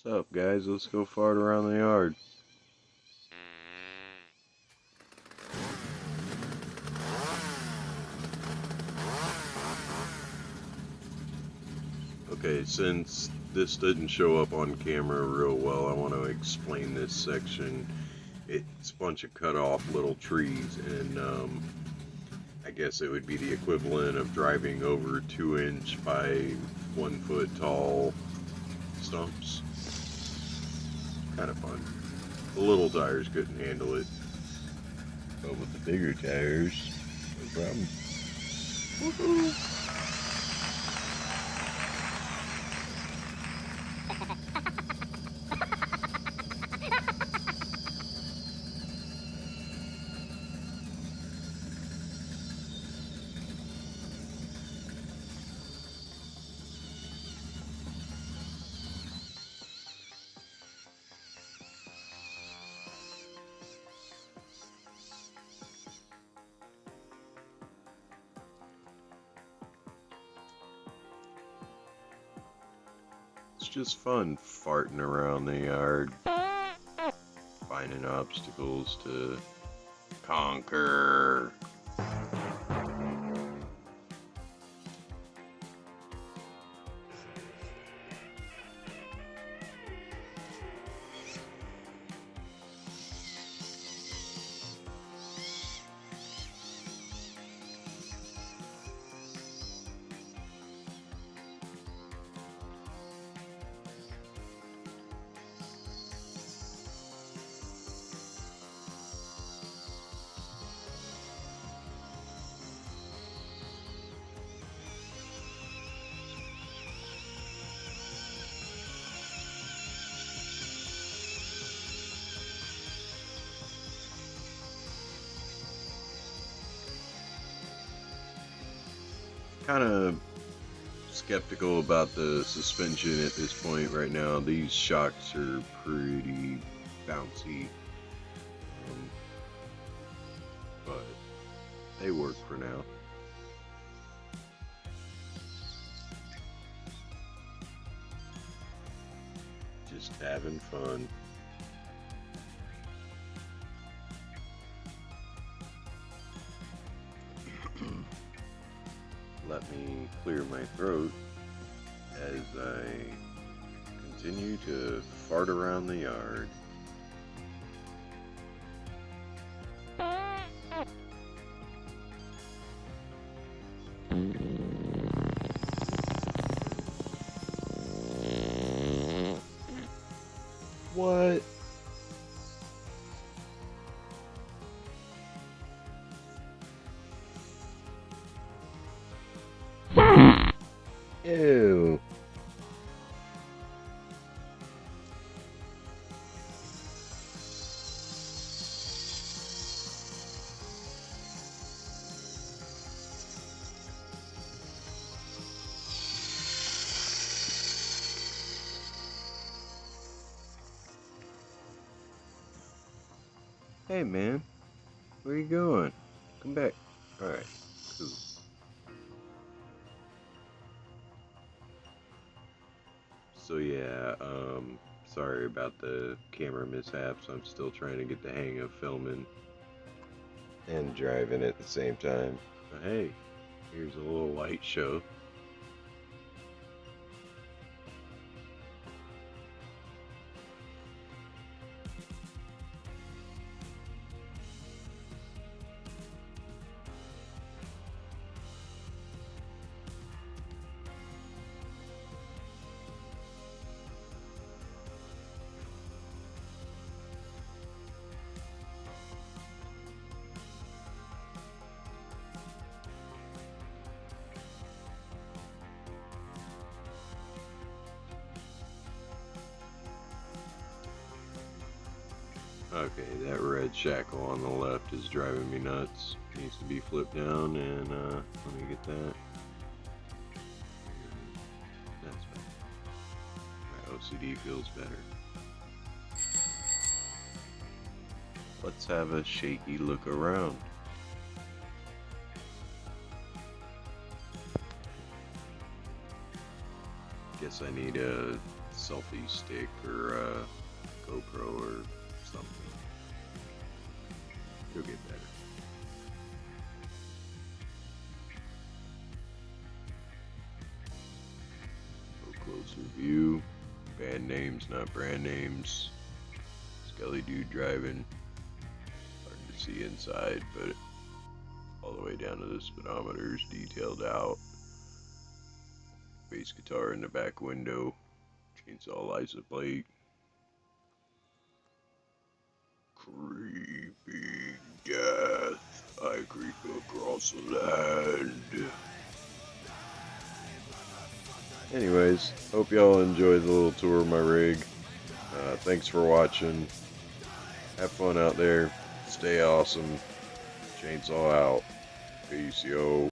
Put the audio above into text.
What's up, guys? Let's go fart around the yard. Okay, since this didn't show up on camera real well, I want to explain this section. It's a bunch of cut off little trees, and I guess it would be the equivalent of driving over 2-inch by 1 foot tall stumps. Kind of fun. The little tires couldn't handle it, but with the bigger tires, no problem. Woohoo! It's just fun farting around the yard, finding obstacles to conquer. Kind of skeptical about the suspension at this point right now. These shocks are pretty bouncy, but they work for now. Just having fun. Let me clear my throat as I continue to fart around the yard. What? Ew. Hey man, where you going? Come back. Alright, cool. So yeah, sorry about the camera mishaps. I'm still trying to get the hang of filming and driving at the same time. But hey, here's a little light show. Okay, that red shackle on the left is driving me nuts. Needs to be flipped down, and let me get that. That's better. My OCD feels better. Let's have a shaky look around. Guess I need a selfie stick or GoPro or something. You'll get better. Closer view. Band names, not brand names. Skelly dude driving. Hard to see inside, but all the way down to the speedometers detailed out. Bass guitar in the back window. Chainsaw license plate. Creepy death. I creep across the land. Anyways, hope y'all enjoyed the little tour of my rig. Thanks for watching. Have fun out there. Stay awesome. Chainsaw out. Peace, yo.